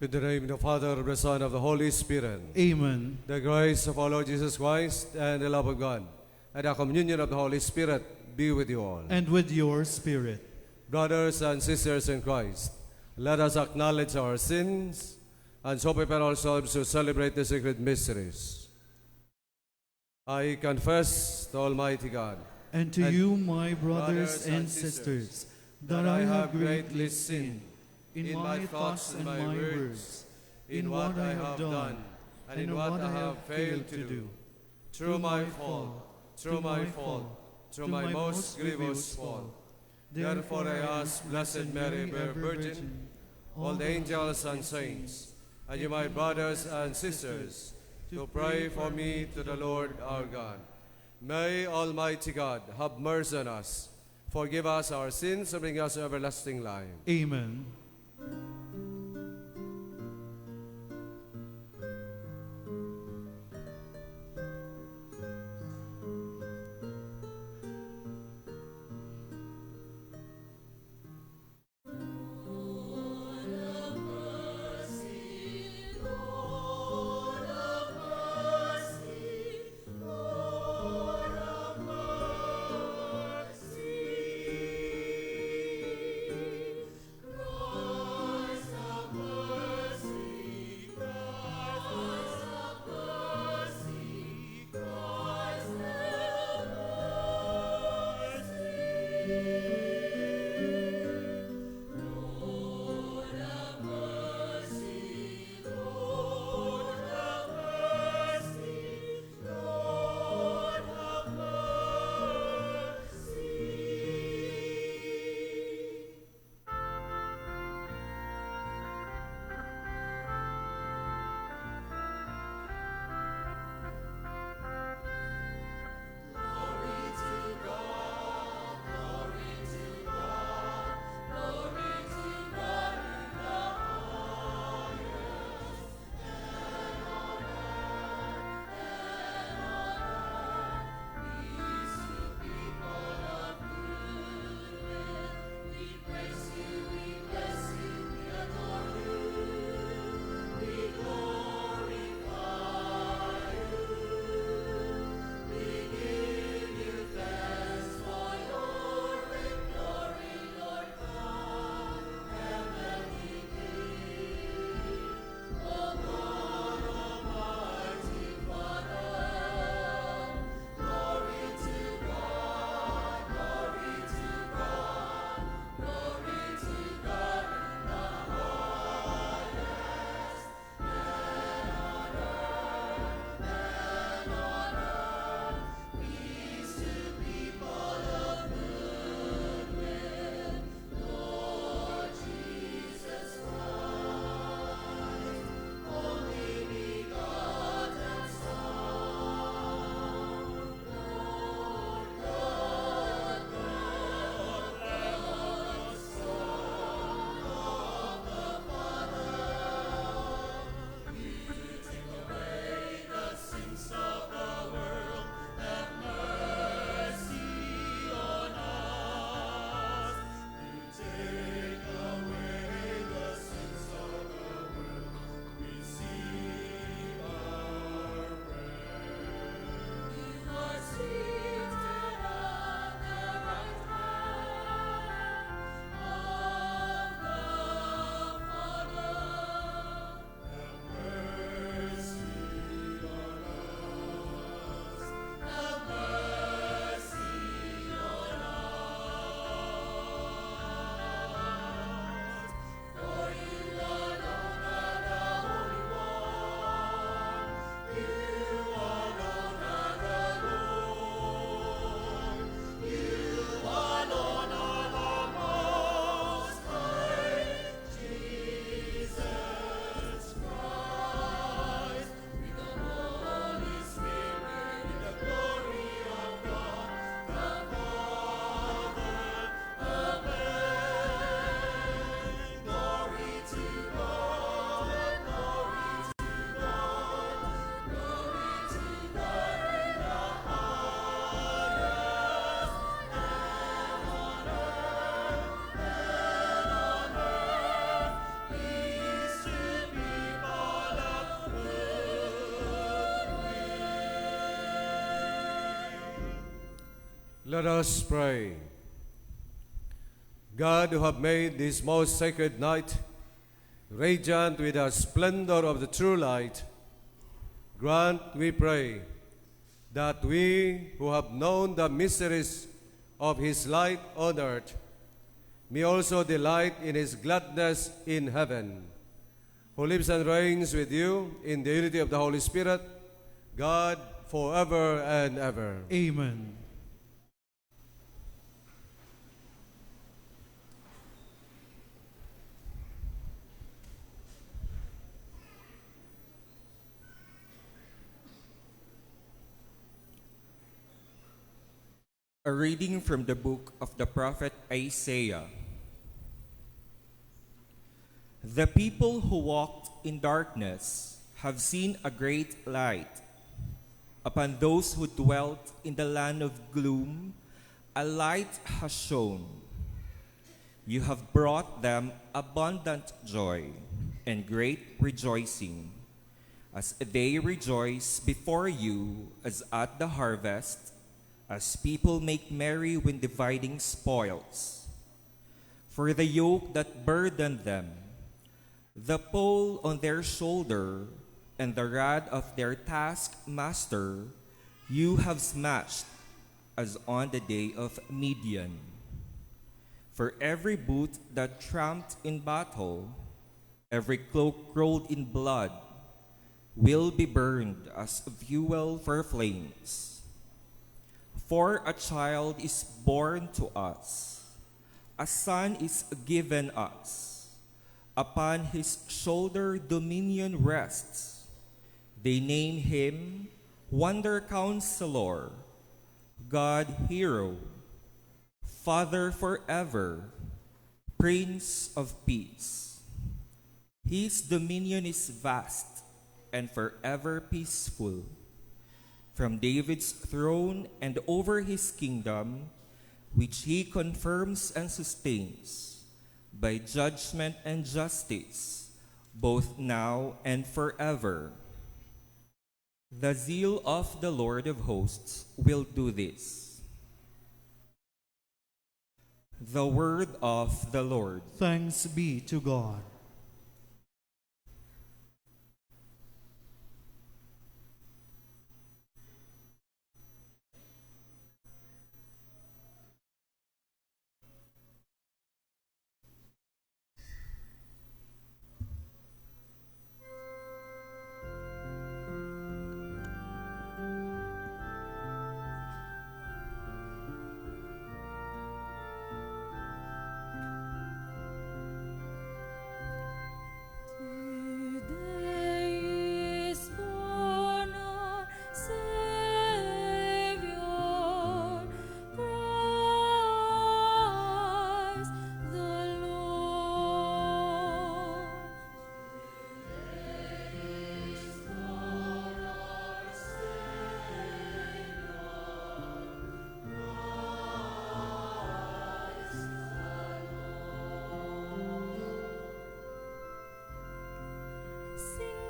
In the name of the Father, of the Son, of the Holy Spirit. Amen. The grace of our Lord Jesus Christ and the love of God and the communion of the Holy Spirit be with you all. And with your spirit. Brothers and sisters in Christ, let us acknowledge our sins and so prepare ourselves to celebrate the sacred mysteries. I confess to Almighty God And to you, my brothers and sisters, that I have greatly sinned in my thoughts and my words, in what I have done and in what I have failed to do, through my fault, through my most grievous fault. Therefore I ask Blessed Mary, ever Virgin, all the angels and saints, and you, my brothers and sisters, to pray for me to the Lord our God. May Almighty God have mercy on us, forgive us our sins, and bring us to everlasting life. Amen. Glory to God, glory to Let us pray. God, who have made this most sacred night radiant with the splendor of the true light, grant, we pray, that we who have known the mysteries of his light on earth may also delight in his gladness in heaven, who lives and reigns with you in the unity of the Holy Spirit, God, forever and ever. Amen. A reading from the book of the prophet Isaiah. The people who walked in darkness have seen a great light. Upon those who dwelt in the land of gloom, a light has shone. You have brought them abundant joy and great rejoicing, as they rejoice before you as at the harvest, as people make merry when dividing spoils. For the yoke that burdened them, the pole on their shoulder, and the rod of their taskmaster, you have smashed, as on the day of Midian. For every boot that tramped in battle, every cloak rolled in blood, will be burned as fuel for flames. For a child is born to us, a son is given us. Upon his shoulder dominion rests. They name him Wonder Counselor, God Hero, Father forever, Prince of Peace. His dominion is vast and forever peaceful. From David's throne and over his kingdom, which he confirms and sustains, by judgment and justice, both now and forever. The zeal of the Lord of hosts will do this. The word of the Lord. Thanks be to God.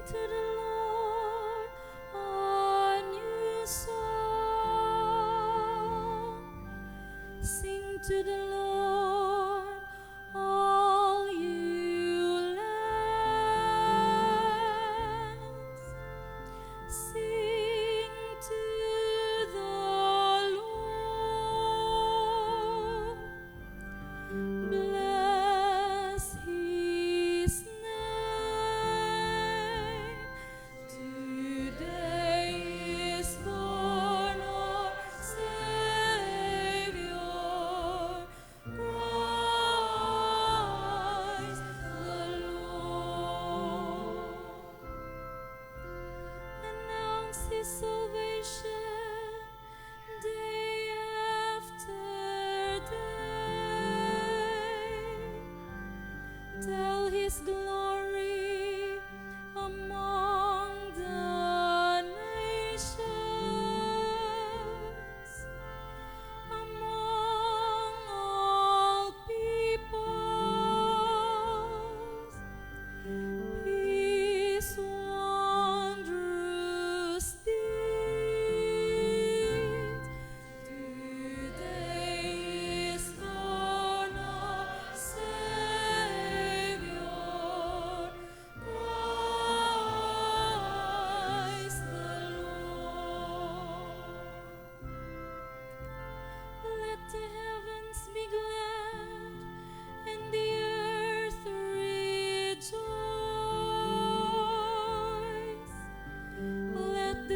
To the Lord a new song. Sing to the Lord, all you lands. Sing to the Lord. Bless his name. Today is born our Savior.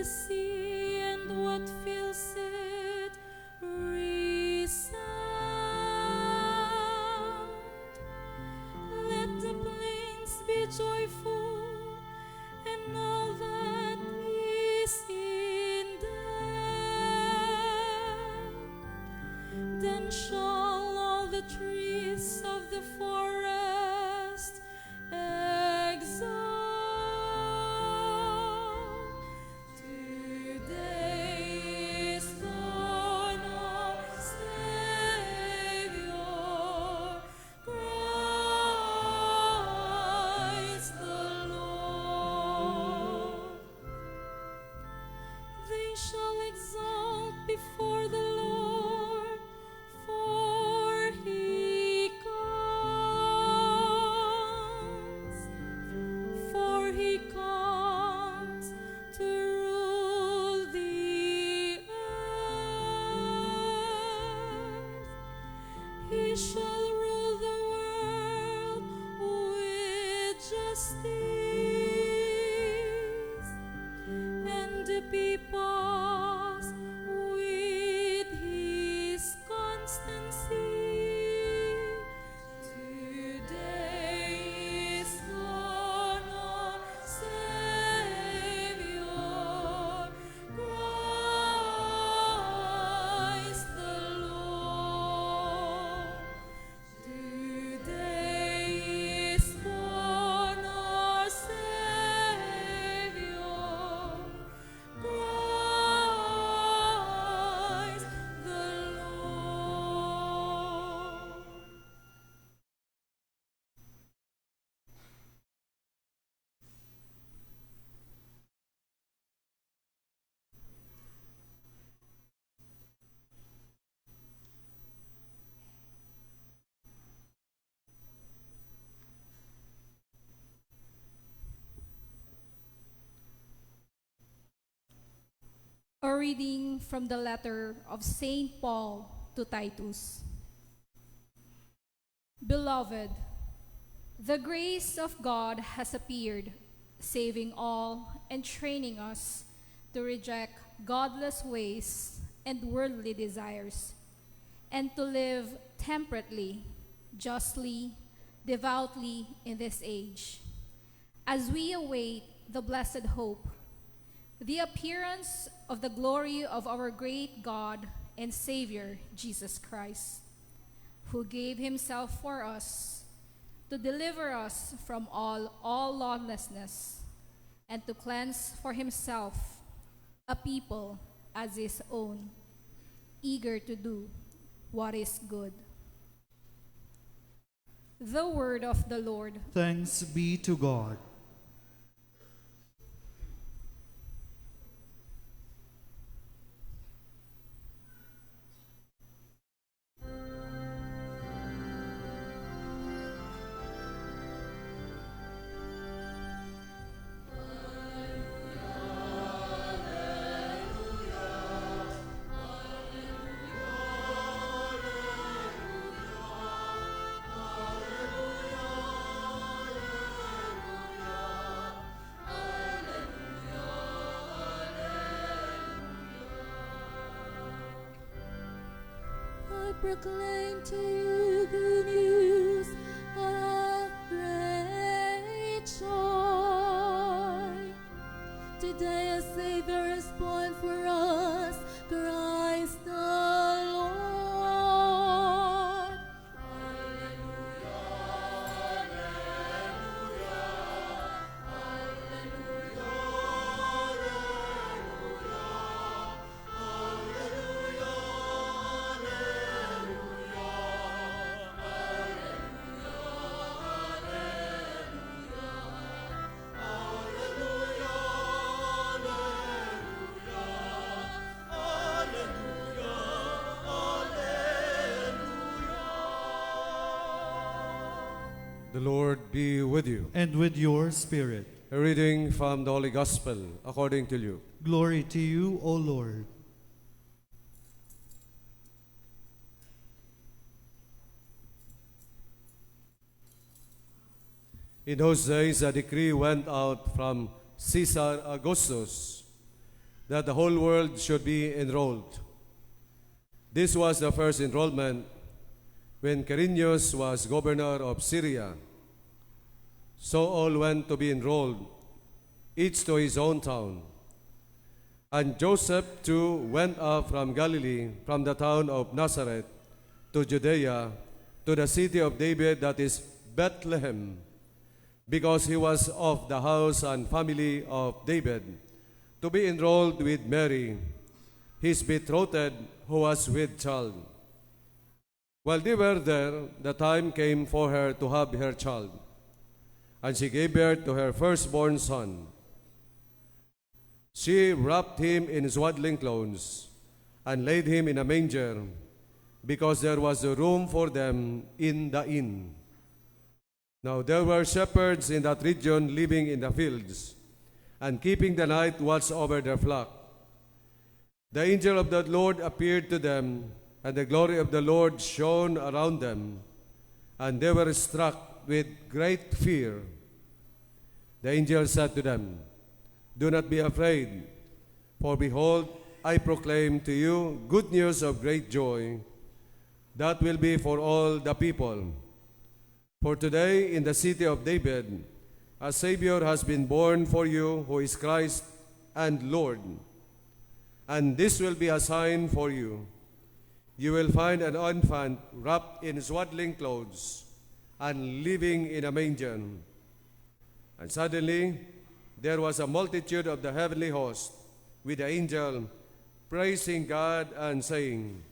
the sea and what fills it resound. Let the plains be joyful and all that is in them. Then shall all the trees of the forest exalt. Today is born our Savior, Christ the Lord. They shall exalt before the Lord, for He comes to rule the earth. He shall rule the world with justice, and the peoples with His constancy. Today is born our Savior, Christ the Lord. Today is born our Savior, Christ the Lord. A reading from the letter of St. Paul to Titus. Beloved, the grace of God has appeared, saving all and training us to reject godless ways and worldly desires, and to live temperately, justly, devoutly in this age, as we await the blessed hope, the appearance of the glory of our great God and Savior, Jesus Christ, who gave himself for us to deliver us from all lawlessness and to cleanse for himself a people as his own, eager to do what is good. The word of the Lord. Thanks be to God. I proclaim to you good news of great joy. Today a Savior is born for us, Christ the Lord. The Lord be with you. And with your spirit. A reading from the Holy Gospel according to Luke. Glory to you, O Lord. In those days, a decree went out from Caesar Augustus that the whole world should be enrolled. This was the first enrollment when Quirinius was governor of Syria. So all went to be enrolled, each to his own town. And Joseph too went up from Galilee, from the town of Nazareth, to Judea, to the city of David, that is Bethlehem, because he was of the house and family of David, to be enrolled with Mary, his betrothed, who was with child. While they were there, the time came for her to have her child, and she gave birth to her firstborn son. She wrapped him in swaddling clothes and laid him in a manger, because there was a room for them in the inn. Now there were shepherds in that region living in the fields, and keeping the night watch over their flock. The angel of the Lord appeared to them, and the glory of the Lord shone around them, and they were struck with great fear. The angel said to them, "Do not be afraid, for behold, I proclaim to you good news of great joy that will be for all the people. For today in the city of David, a Savior has been born for you, who is Christ and Lord. And this will be a sign for you. You will find an infant wrapped in swaddling clothes and living in a manger." And suddenly there was a multitude of the heavenly host with the angel, praising God and saying,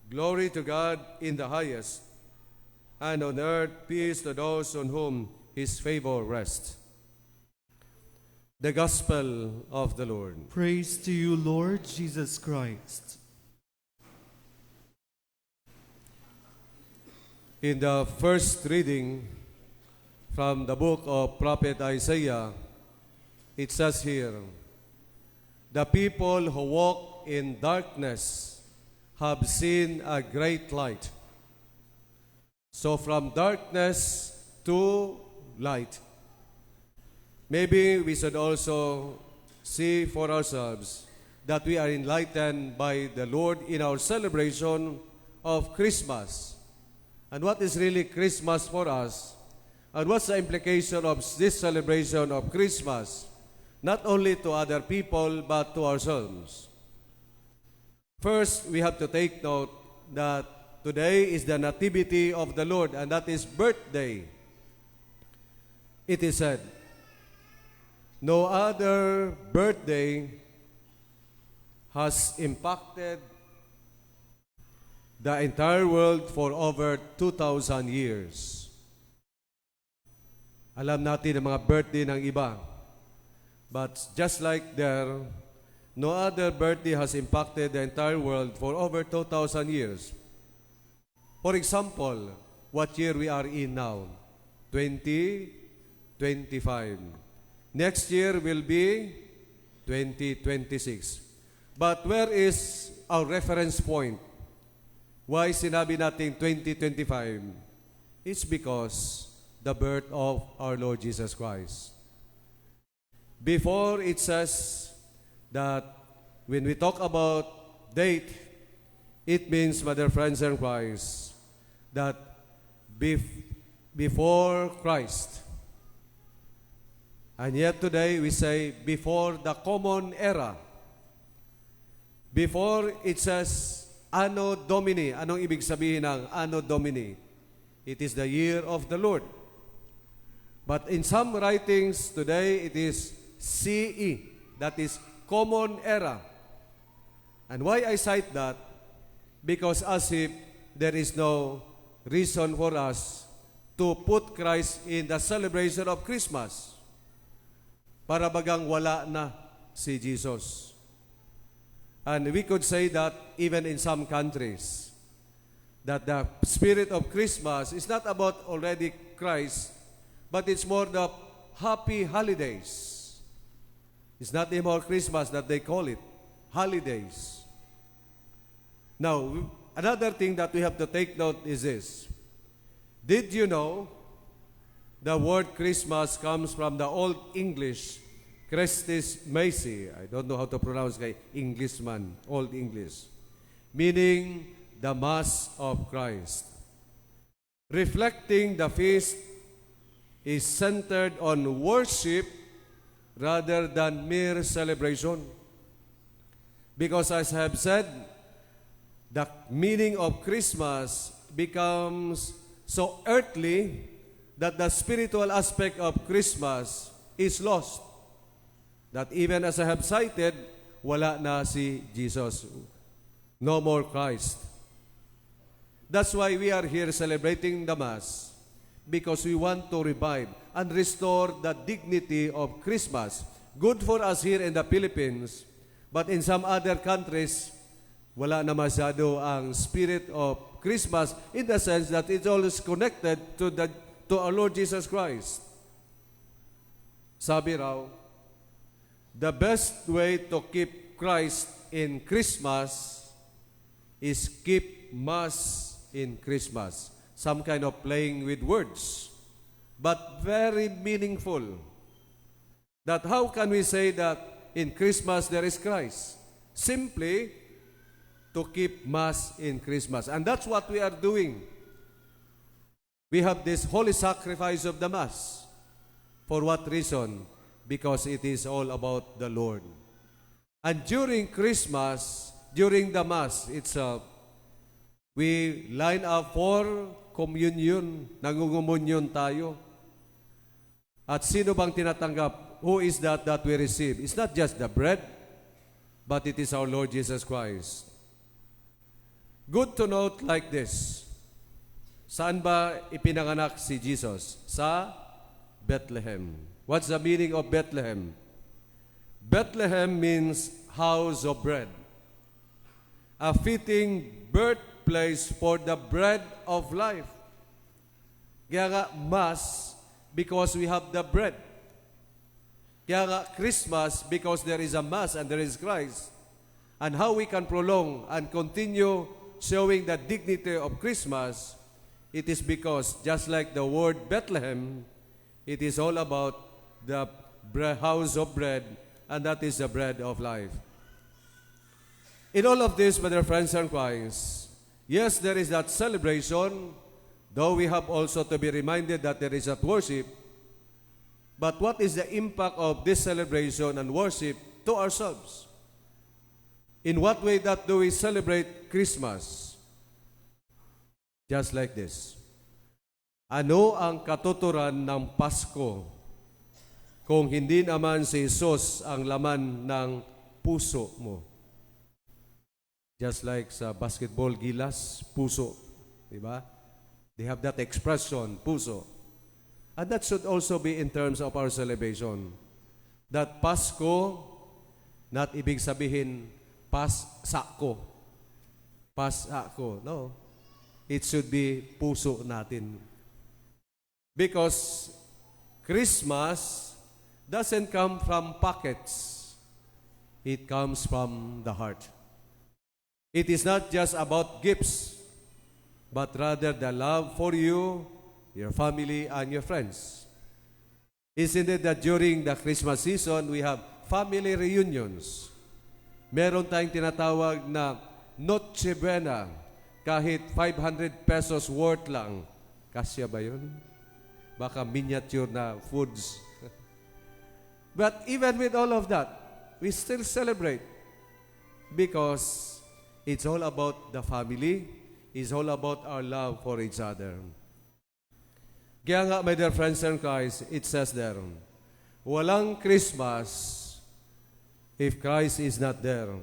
"Glory to God in the highest, and on earth peace to those on whom his favor rests." The Gospel of the Lord. Praise to you, Lord Jesus Christ. In the first reading from the book of Prophet Isaiah, it says here, "The people who walk in darkness have seen a great light." So from darkness to light. Maybe we should also see for ourselves that we are enlightened by the Lord in our celebration of Christmas. And what is really Christmas for us? And what's the implication of this celebration of Christmas? Not only to other people, but to ourselves. First, we have to take note that today is the nativity of the Lord, and that is birthday. It is said, no other birthday has impacted the entire world for over 2,000 years. Alam natin ang mga birthday ng iba. But just like there, no other birthday has impacted the entire world for over 2,000 years. For example, what year we are in now? 2025. Next year will be 2026. But where is our reference point? Why sinabi natin 2025? It's because the birth of our Lord Jesus Christ. Before it says that when we talk about date, it means, my dear friends in Christ, that before Christ. And yet today we say before the common era. Before it says Anno Domini. Anong ibig sabihin ng Anno Domini? It is the year of the Lord. But in some writings today, it is CE. That is Common Era. And why I cite that? Because as if there is no reason for us to put Christ in the celebration of Christmas. Para bagang wala na si Jesus. And we could say that even in some countries, that the spirit of Christmas is not about already Christ, but it's more the happy holidays. It's not anymore Christmas that they call it, holidays. Now, another thing that we have to take note is this. Did you know the word Christmas comes from the Old English Christus Macy. I don't know how to pronounce kay Englishman, Old English. Meaning the Mass of Christ. Reflecting the feast is centered on worship rather than mere celebration. Because as I have said, the meaning of Christmas becomes so earthly that the spiritual aspect of Christmas is lost. That even as I have cited, wala na si Jesus. No more Christ. That's why we are here celebrating the Mass, because we want to revive and restore the dignity of Christmas. Good for us here in the Philippines, but in some other countries, wala na masyado ang spirit of Christmas in the sense that it's always connected to our Lord Jesus Christ. Sabi raw, the best way to keep Christ in Christmas is keep Mass in Christmas. Some kind of playing with words, but very meaningful. That how can we say that in Christmas there is Christ? Simply to keep Mass in Christmas. And that's what we are doing. We have this holy sacrifice of the Mass. For what reason? Because it is all about the Lord. And during Christmas, during the Mass itself, we line up for communion. Nangungumunyon tayo. At sino bang tinatanggap? Who is that we receive? It's not just the bread, but it is our Lord Jesus Christ. Good to note like this. Saan ba ipinanganak si Jesus? Sa Bethlehem. What's the meaning of Bethlehem? Bethlehem means house of bread. A fitting birthplace for the bread of life. Kaya nga, Mass, because we have the bread. Kaya nga, Christmas, because there is a Mass and there is Christ. And how we can prolong and continue showing the dignity of Christmas, it is because, just like the word Bethlehem, it is all about the house of bread, and that is the bread of life. In all of this, my dear friends and Christ, yes, there is that celebration, though we have also to be reminded that there is that worship. But what is the impact of this celebration and worship to ourselves? In what way that do we celebrate Christmas? Just like this. Ano ang katuturan ng Pasko kung hindi naman si Jesus ang laman ng puso mo? Just like sa basketball, gilas, puso. Diba? They have that expression, puso. And that should also be in terms of our celebration. That Pasko, not ibig sabihin, Pasako. Pasako, no. It should be puso natin. Because Christmas doesn't come from pockets. It comes from the heart. It is not just about gifts, but rather the love for you, your family, and your friends. Isn't it that during the Christmas season, we have family reunions? Meron tayong tinatawag na Noche Buena, kahit 500 pesos worth lang. Kasya ba yun? Baka miniature na foods. But even with all of that, we still celebrate because it's all about the family. It's all about our love for each other. Kaya nga, my dear friends and Christ, it says there, walang Christmas if Christ is not there.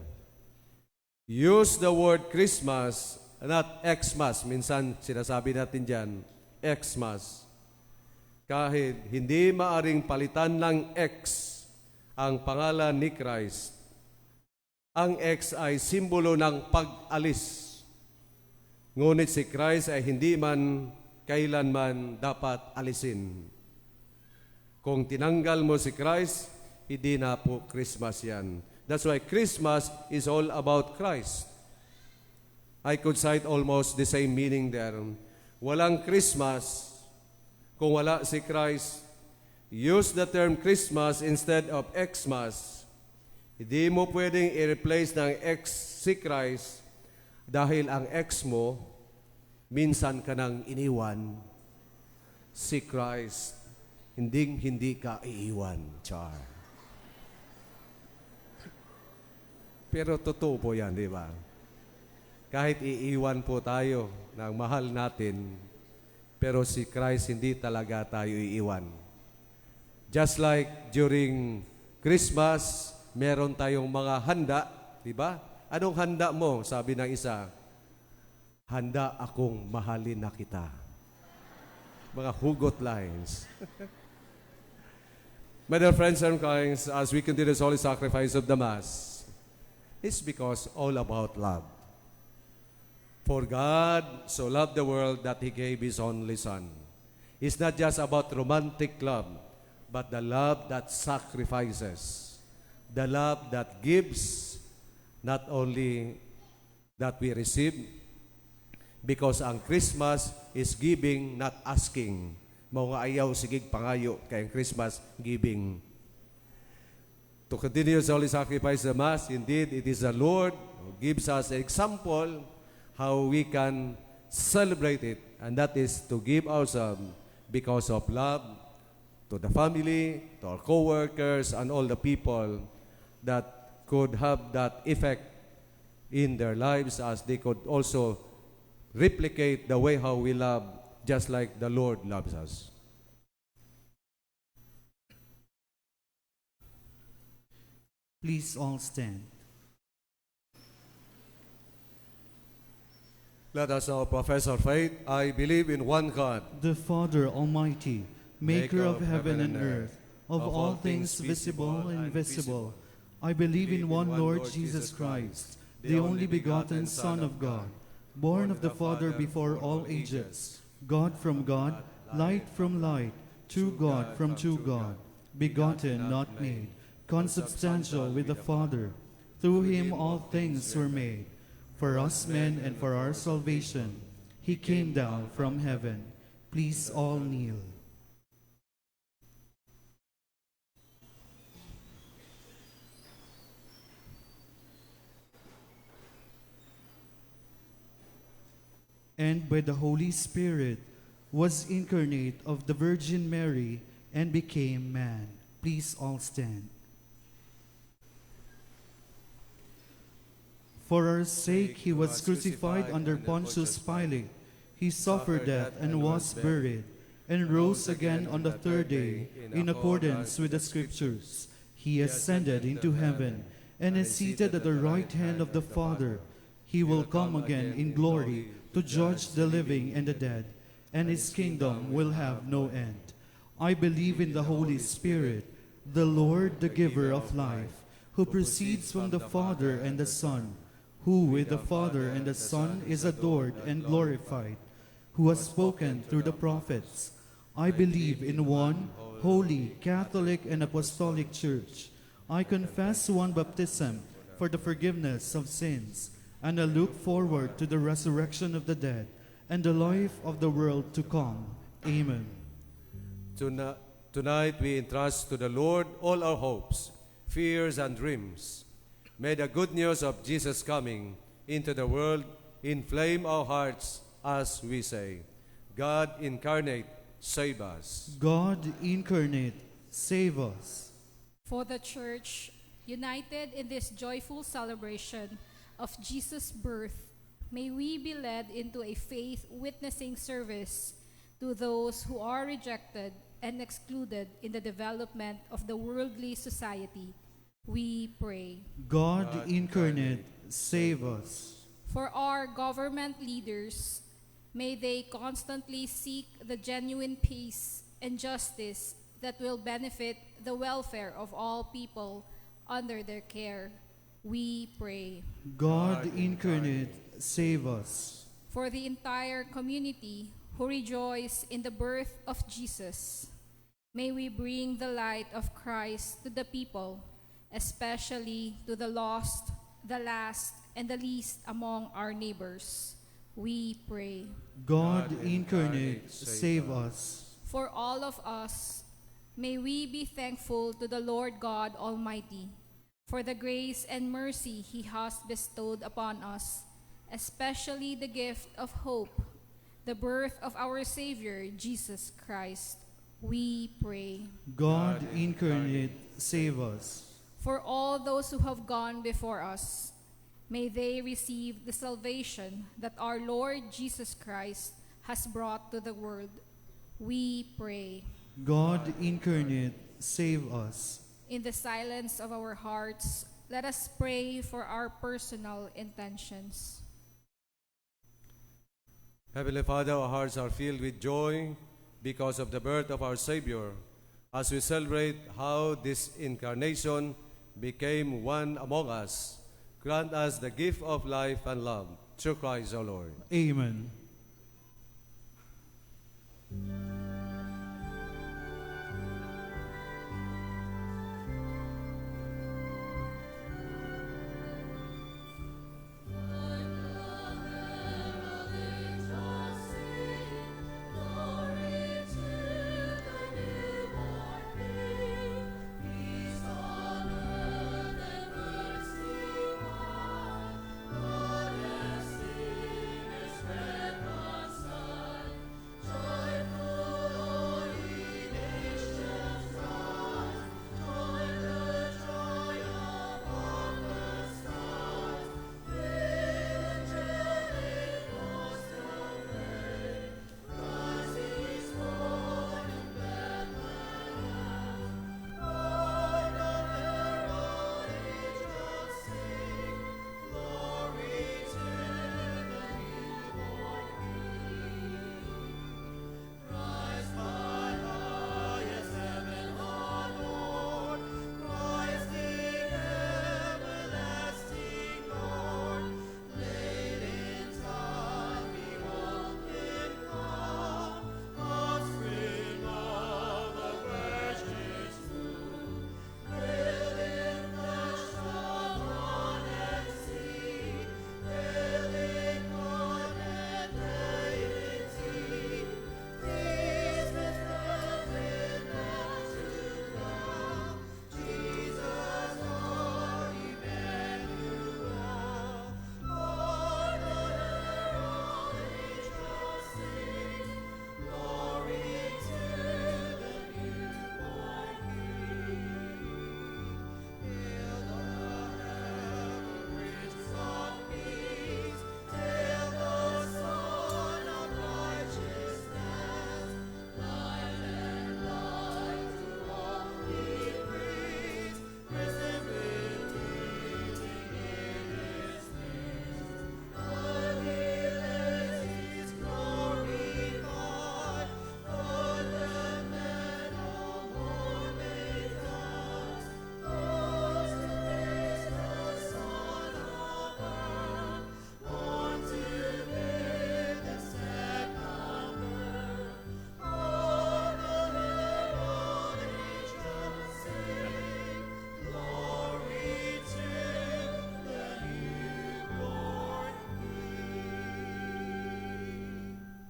Use the word Christmas, not Xmas. Minsan sinasabi natin dyan, Xmas. Kahit hindi maaring palitan ng X ang pangalan ni Christ, ang X ay simbolo ng pag-alis. Ngunit si Christ ay hindi man kailanman dapat alisin. Kung tinanggal mo si Christ, hindi na po Christmas yan. That's why Christmas is all about Christ. I could cite almost the same meaning there. Walang Christmas kung wala si Christ. use the term Christmas instead of Xmas. Hindi mo pwedeng i-replace ng X si Christ dahil ang ex mo, minsan ka nang iniwan. Si Christ, hindi ka iiwan. Char. Pero totoo po yan, di ba? Kahit iiwan po tayo ng mahal natin, pero si Christ hindi talaga tayo iiwan. Just like during Christmas, meron tayong mga handa, di ba? Anong handa mo? Sabi ng isa, handa akong mahalin na kita. Mga hugot lines. My dear friends and colleagues, as we continue this holy sacrifice of the Mass, it's because all about love. For God so loved the world that He gave His only Son. It's not just about romantic love, but the love that sacrifices. The love that gives, not only that we receive, because ang Christmas is giving, not asking. Mao nga ayaw sigig pangayo, kay ang Christmas, giving. To continue the holy sacrifice of the Mass, indeed, it is the Lord who gives us an example how we can celebrate it, and that is to give ourselves because of love to the family, to our co-workers, and all the people that could have that effect in their lives, as they could also replicate the way how we love, just like the Lord loves us. Please all stand. Let us now profess our faith. I believe in one God, The Father Almighty, maker of heaven and earth, of all things visible and invisible. I believe in one Lord Jesus Christ, the only begotten Son of God, born of the Father before all ages, God from God, light from light, true God from true God, begotten, not made, consubstantial with the Father. Through Him all things were made. For us men and for our salvation, He came down from heaven. Please all kneel. And by the Holy Spirit was incarnate of the Virgin Mary and became man. Please all stand. For our sake he was crucified under Pontius Pilate. He suffered death and was buried, and rose again on the third day in accordance with the Scriptures. He ascended into heaven and is seated at the right hand of the Father. He will come again in glory to judge the living and the dead, and His kingdom will have no end. I believe in the Holy Spirit, the Lord, the giver of life, who proceeds from the Father and the Son, who with the Father and the Son is adored and glorified, who has spoken through the prophets. I believe in one holy, Catholic, and Apostolic Church. I confess one baptism for the forgiveness of sins, and I look forward to the resurrection of the dead and the life of the world to come. Amen. Tonight we entrust to the Lord all our hopes, fears, and dreams. May the good news of Jesus coming into the world inflame our hearts as we say, God incarnate, save us. God incarnate, save us. For the Church, united in this joyful celebration of Jesus' birth, may we be led into a faith-witnessing service to those who are rejected and excluded in the development of the worldly society. We pray. God incarnate, save us. For our government leaders, may they constantly seek the genuine peace and justice that will benefit the welfare of all people under their care. We pray. God incarnate, save us. For the entire community who rejoice in the birth of Jesus, may we bring the light of Christ to the people, especially to the lost, the last, and the least among our neighbors. We pray. God incarnate, save us. For all of us, May we be thankful to the Lord God Almighty for the grace and mercy He has bestowed upon us, especially the gift of hope, the birth of our Savior, Jesus Christ. We pray. God incarnate, save us. For all those who have gone before us, may they receive the salvation that our Lord Jesus Christ has brought to the world. We pray. God incarnate, save us. In the silence of our hearts, let us pray for our personal intentions. Heavenly Father, our hearts are filled with joy because of the birth of our Savior. As we celebrate how this incarnation became one among us, grant us the gift of life and love. Through Christ our Lord. Amen.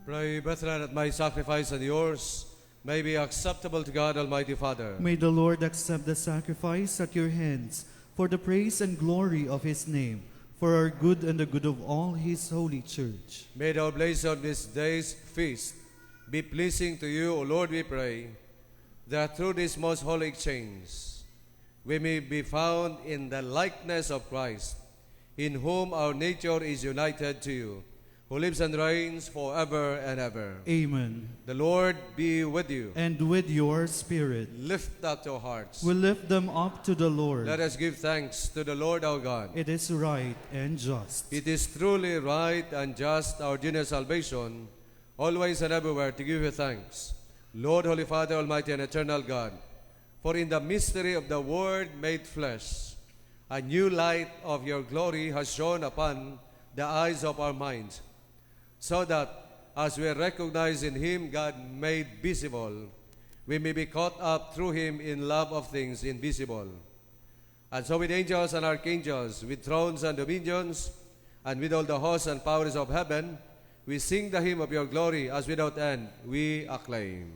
Pray, brethren, that my sacrifice and yours may be acceptable to God Almighty Father. May the Lord accept the sacrifice at your hands for the praise and glory of his name, for our good and the good of all his holy church. May the oblation of this day's feast be pleasing to you, O Lord, we pray, that through this most holy exchange we may be found in the likeness of Christ, in whom our nature is united to you, who lives and reigns forever and ever. Amen. The Lord be with you. And with your spirit. Lift up your hearts. We lift them up to the Lord. Let us give thanks to the Lord our God. It is right and just. It is truly right and just, our general salvation, always and everywhere to give you thanks, Lord, Holy Father, Almighty and Eternal God, for in the mystery of the Word made flesh, a new light of your glory has shone upon the eyes of our minds, so that as we recognize in him God made visible, we may be caught up through him in love of things invisible. And so with angels and archangels, with thrones and dominions, and with all the hosts and powers of heaven, we sing the hymn of your glory as without end we acclaim.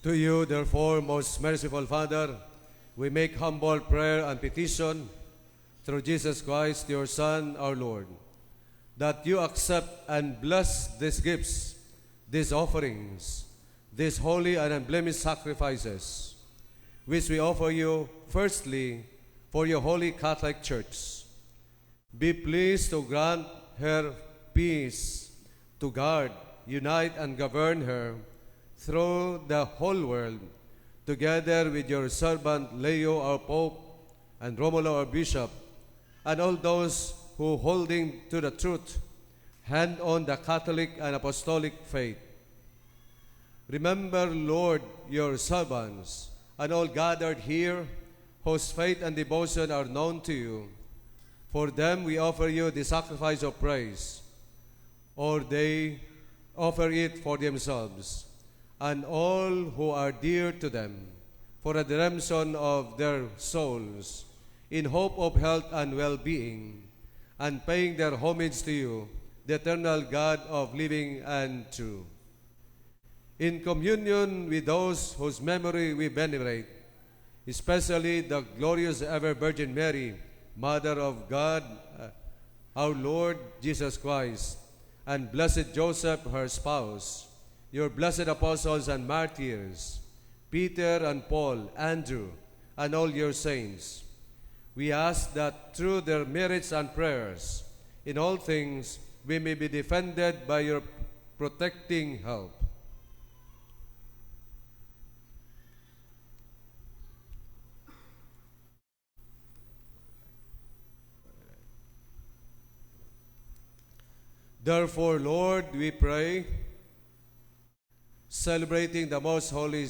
To you, therefore, most merciful Father, we make humble prayer and petition through Jesus Christ, your Son, our Lord, that you accept and bless these gifts, these offerings, these holy and unblemished sacrifices, which we offer you firstly for your holy Catholic Church. Be pleased to grant her peace, to guard, unite, and govern her through the whole world, together with your servant Leo, our Pope, and Romulo, our Bishop, and all those who, holding to the truth, hand on the Catholic and Apostolic faith. Remember, Lord, your servants, and all gathered here, whose faith and devotion are known to you. For them we offer you the sacrifice of praise, or they offer it for themselves, and all who are dear to them, for the redemption of their souls, in hope of health and well-being, and paying their homage to you, the eternal God of living and true. In communion with those whose memory we venerate, especially the glorious ever Virgin Mary, Mother of God, our Lord Jesus Christ, and blessed Joseph, her spouse, your blessed apostles and martyrs, Peter and Paul, Andrew, and all your saints, we ask that through their merits and prayers, in all things we may be defended by your protecting help. Therefore, Lord, we pray, celebrating the most holy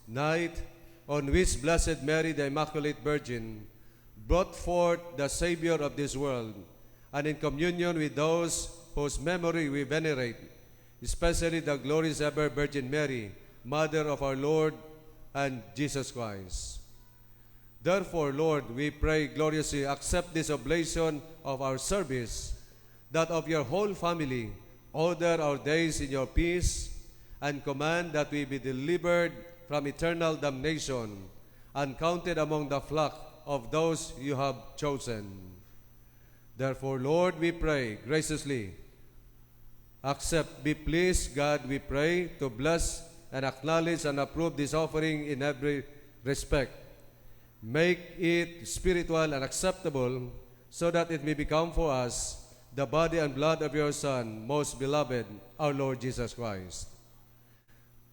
night on which Blessed Mary, the Immaculate Virgin, brought forth the Savior of this world, and in communion with those whose memory we venerate, especially the glorious ever Virgin Mary, Mother of our Lord and Jesus Christ. Therefore, Lord, we pray gloriously accept this oblation of our service, that of your whole family order our days in your peace, and command that we be delivered from eternal damnation and counted among the flock of those you have chosen. Therefore, Lord, we pray graciously, accept, be pleased, God, we pray, to bless and acknowledge and approve this offering in every respect. Make it spiritual and acceptable, so that it may become for us the body and blood of your Son, most beloved, our Lord Jesus Christ.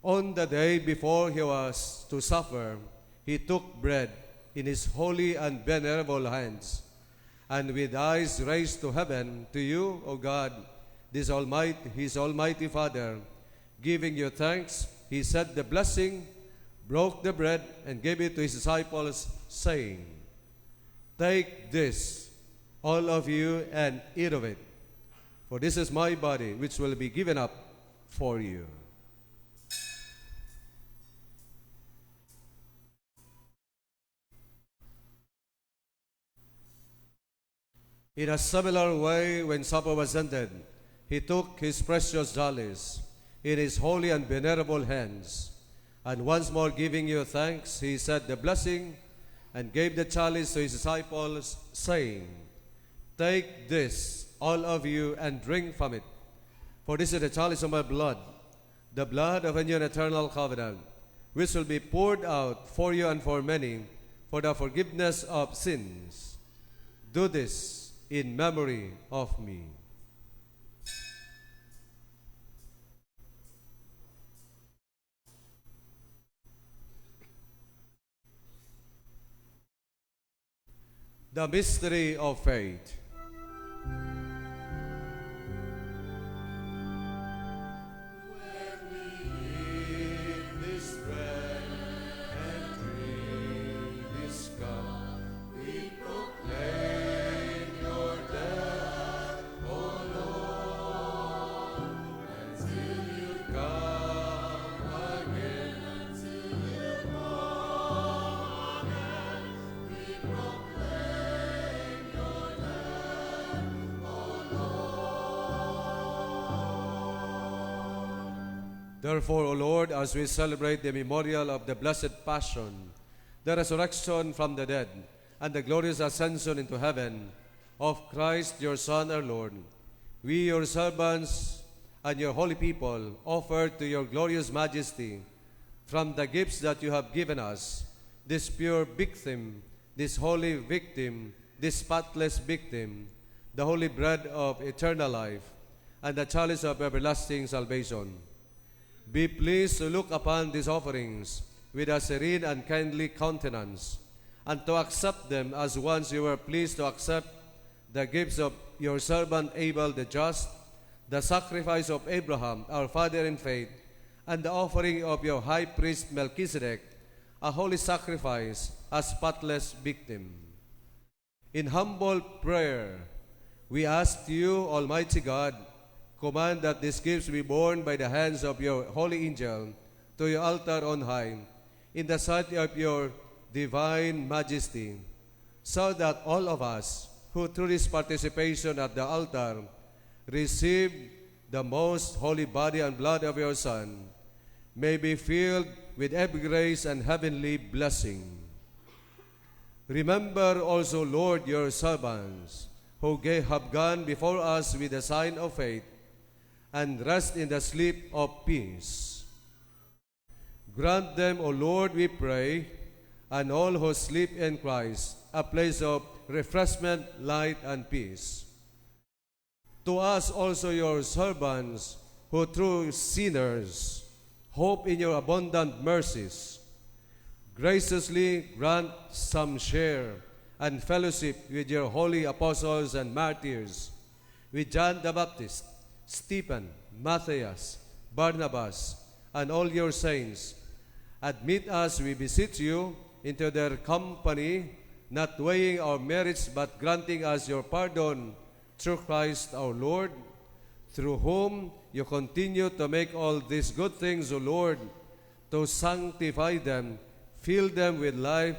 On the day before he was to suffer, he took bread in his holy and venerable hands, and with eyes raised to heaven, to you, O God, his almighty Father, giving you thanks, he said the blessing, broke the bread, and gave it to his disciples, saying, "Take this, all of you, and eat of it, for this is my body, which will be given up for you." In a similar way, when supper was ended, he took his precious chalice in his holy and venerable hands, and once more giving you thanks, he said the blessing, and gave the chalice to his disciples, saying, "Take this, all of you, and drink from it, for this is the chalice of my blood, the blood of a new and eternal covenant, which will be poured out for you and for many for the forgiveness of sins. Do this in memory of me." The mystery of faith. Therefore, O Lord, as we celebrate the memorial of the Blessed Passion, the resurrection from the dead, and the glorious ascension into heaven of Christ, your Son, our Lord, we, your servants and your holy people, offer to your glorious majesty, from the gifts that you have given us, this pure victim, this holy victim, this spotless victim, the holy bread of eternal life, and the chalice of everlasting salvation. Be pleased to look upon these offerings with a serene and kindly countenance, and to accept them as once you were pleased to accept the gifts of your servant Abel the just, the sacrifice of Abraham, our father in faith, and the offering of your high priest Melchizedek, a holy sacrifice, a spotless victim. In humble prayer, we ask you, Almighty God, command that these gifts be borne by the hands of your holy angel to your altar on high, in the sight of your divine majesty, so that all of us who through this participation at the altar receive the most holy body and blood of your Son, may be filled with every grace and heavenly blessing. Remember also, Lord, your servants, who have gone before us with the sign of faith, and rest in the sleep of peace. Grant them, O Lord, we pray, and all who sleep in Christ, a place of refreshment, light, and peace. To us also, your servants, who through sinners hope in your abundant mercies, graciously grant some share and fellowship with your holy apostles and martyrs, with John the Baptist, Stephen, Matthias, Barnabas, and all your saints. Admit us, we beseech you, into their company, not weighing our merits, but granting us your pardon through Christ our Lord, through whom you continue to make all these good things, O Lord, to sanctify them, fill them with life,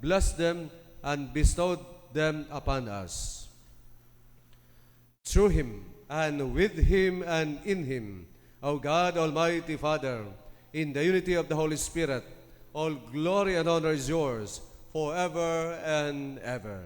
bless them, and bestow them upon us. Through him, and with him, and in him, O God, Almighty Father, in the unity of the Holy Spirit, all glory and honor is yours, forever and ever.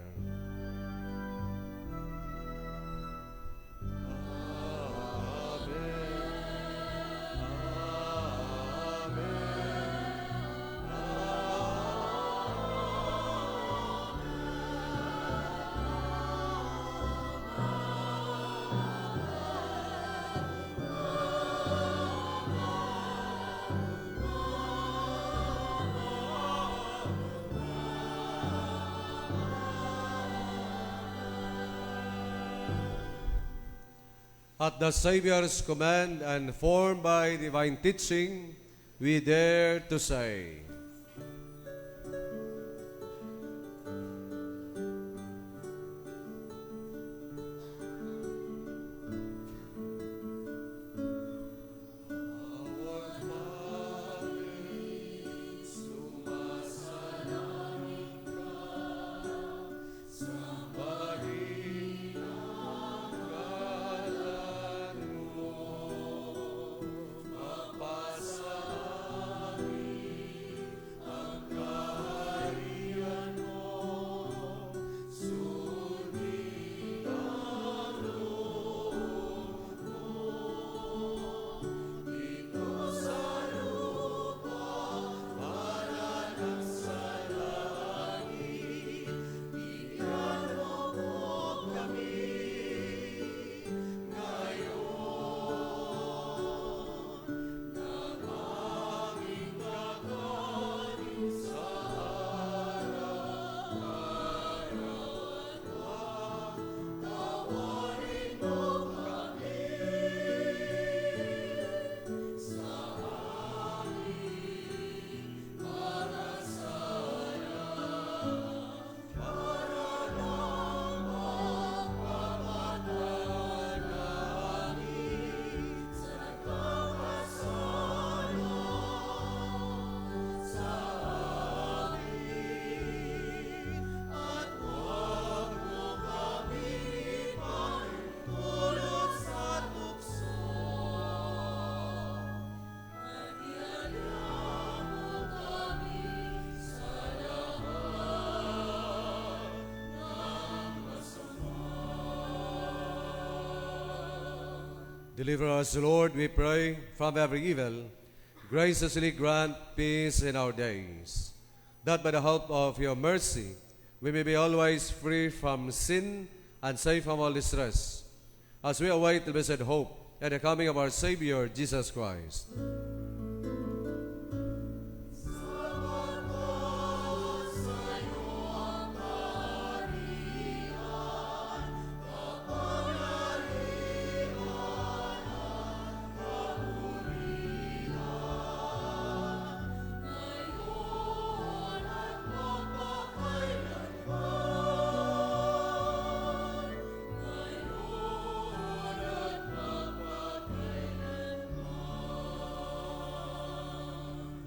At the Savior's command and formed by divine teaching, we dare to say, Deliver us, Lord, we pray, from every evil. Graciously grant peace in our days, that by the help of your mercy we may be always free from sin and safe from all distress, as we await the blessed hope and the coming of our Savior, Jesus Christ.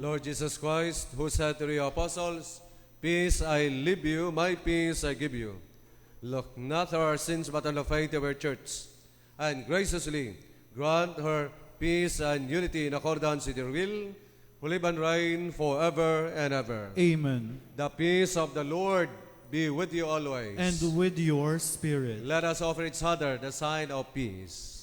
Lord Jesus Christ, who said to the apostles, "Peace I leave you, my peace I give you," look not on our sins but on the faith of your church, and graciously grant her peace and unity in accordance with your will, who live and reign forever and ever. Amen. The peace of the Lord be with you always. And with your spirit. Let us offer each other the sign of peace.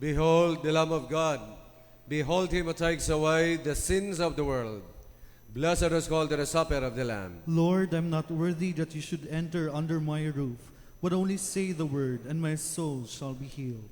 Behold the Lamb of God. Behold him who takes away the sins of the world. Blessed is called to the supper of the Lamb. Lord, I'm not worthy that you should enter under my roof, but only say the word, and my soul shall be healed.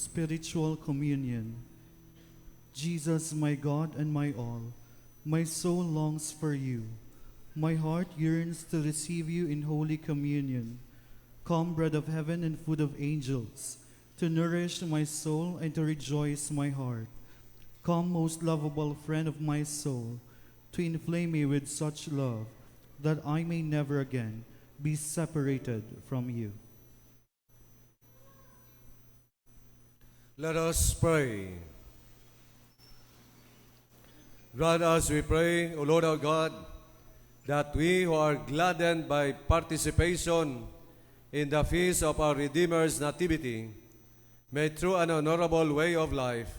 Spiritual Communion. Jesus, my God and my all, my soul longs for you. My heart yearns to receive you in Holy Communion. Come, bread of heaven and food of angels, to nourish my soul and to rejoice my heart. Come, most lovable friend of my soul, to inflame me with such love that I may never again be separated from you. Let us pray. Grant us, we pray, O Lord our God, that we who are gladdened by participation in the feast of our Redeemer's nativity may through an honorable way of life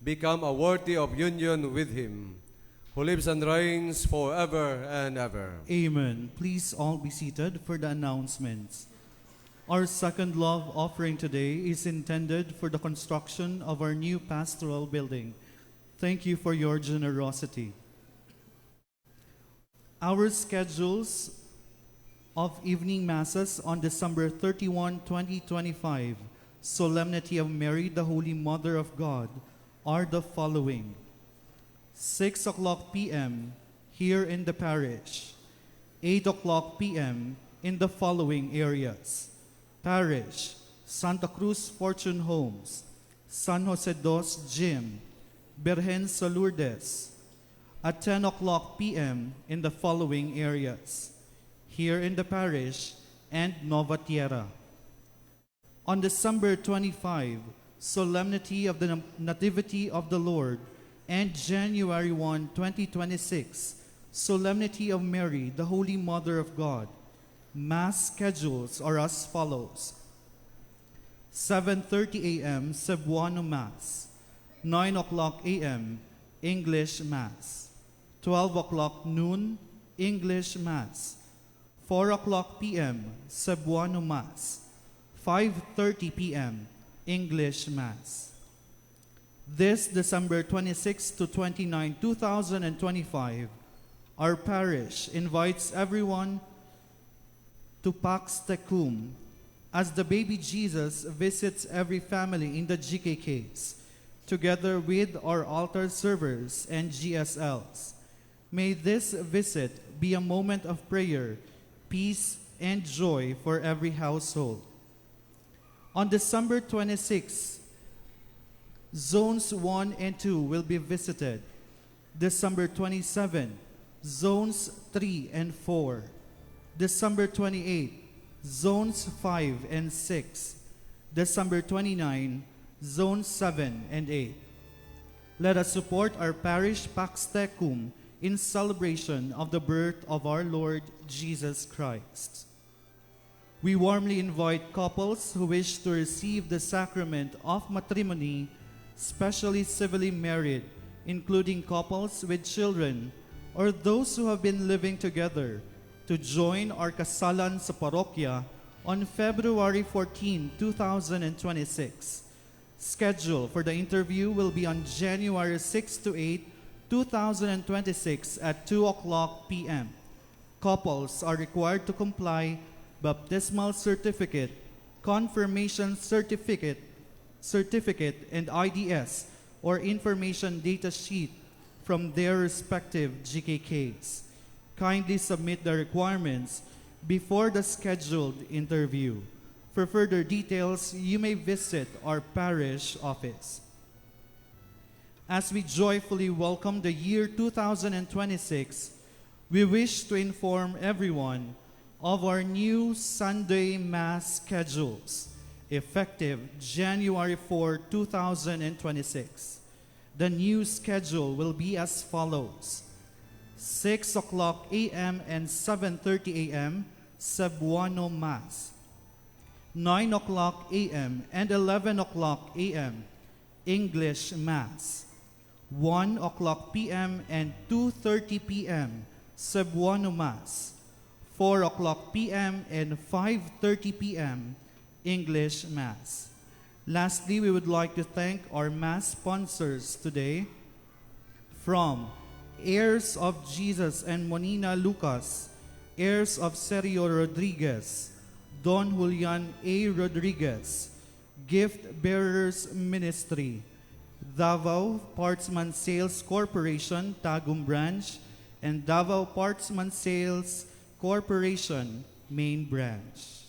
become a worthy of union with him, who lives and reigns forever and ever. Amen. Please all be seated for the announcements. Our second love offering today is intended for the construction of our new pastoral building. Thank you for your generosity. Our schedules of evening masses on December 31, 2025, Solemnity of Mary, the Holy Mother of God, are the following. 6 o'clock p.m. here in the parish. 8 o'clock p.m. in the following areas. Parish, Santa Cruz Fortune Homes, San Jose Dos Gym, Birhen sa Lourdes. At 10 o'clock p.m. in the following areas. Here in the parish and Nova Tierra. On December 25, Solemnity of the Nativity of the Lord, and January 1, 2026, Solemnity of Mary, the Holy Mother of God. Mass schedules are as follows. 7:30 a.m. Cebuano Mass. 9 o'clock a.m. English Mass. 12 o'clock noon English Mass. 4 o'clock p.m. Cebuano Mass. 5:30 p.m. English Mass. This December 26 to 29, 2025, our parish invites everyone to Pax Tecum as the baby Jesus visits every family in the GKKs, together with our altar servers and GSLs. May this visit be a moment of prayer, peace, and joy for every household. On December 26, Zones 1 and 2 will be visited. December 27, Zones 3 and 4. December 28, Zones 5 and 6. December 29, Zones 7 and 8. Let us support our parish Pax Tecum in celebration of the birth of our Lord Jesus Christ. We warmly invite couples who wish to receive the sacrament of matrimony, especially civilly married, including couples with children, or those who have been living together, to join our kasalan sa parokya on February 14, 2026. Schedule for the interview will be on January 6 to 8, 2026 at 2 o'clock p.m. Couples are required to comply baptismal certificate, confirmation certificate, and IDS or information data sheet from their respective GKKs. Kindly submit the requirements before the scheduled interview. For further details, you may visit our parish office. As we joyfully welcome the year 2026, we wish to inform everyone of our new Sunday Mass schedules, effective January 4, 2026. The new schedule will be as follows. 6 o'clock a.m. and 7:30 a.m. Cebuano Mass. 9 o'clock a.m. and 11 o'clock a.m. English Mass. 1 o'clock p.m. and 2:30 p.m. Cebuano Mass. 4 o'clock p.m. and 5:30 p.m. English Mass. Lastly, we would like to thank our Mass sponsors today. From heirs of Jesus and Monina Lucas, heirs of Sergio Rodriguez, Don Julian A. Rodriguez, Gift Bearers Ministry, Davao Partsman Sales Corporation, Tagum Branch, and Davao Partsman Sales Corporation, Main Branch.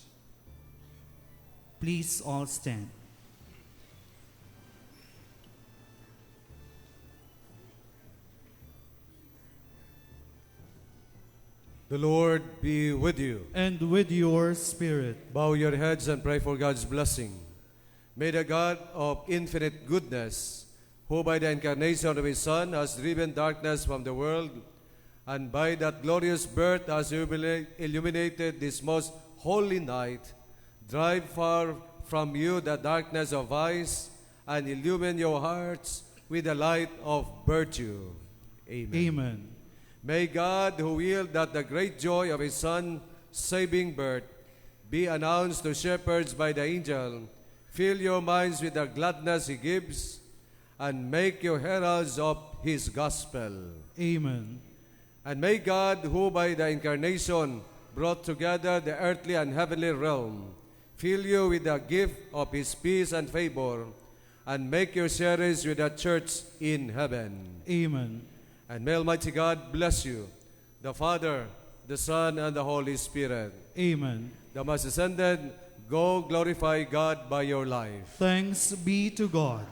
Please all stand. The Lord be with you. And with your spirit. Bow your heads and pray for God's blessing. May the God of infinite goodness, who by the incarnation of His Son has driven darkness from the world, and by that glorious birth has illuminated this most holy night, drive far from you the darkness of vice, and illumine your hearts with the light of virtue. Amen. Amen. May God, who willed that the great joy of His Son's saving birth be announced to shepherds by the angel, fill your minds with the gladness He gives, and make you heralds of His gospel. Amen. And may God, who by the incarnation brought together the earthly and heavenly realm, fill you with the gift of His peace and favor, and make you sharers with the church in heaven. Amen. And may Almighty God bless you, the Father, the Son, and the Holy Spirit. Amen. The Mass ascended, go glorify God by your life. Thanks be to God.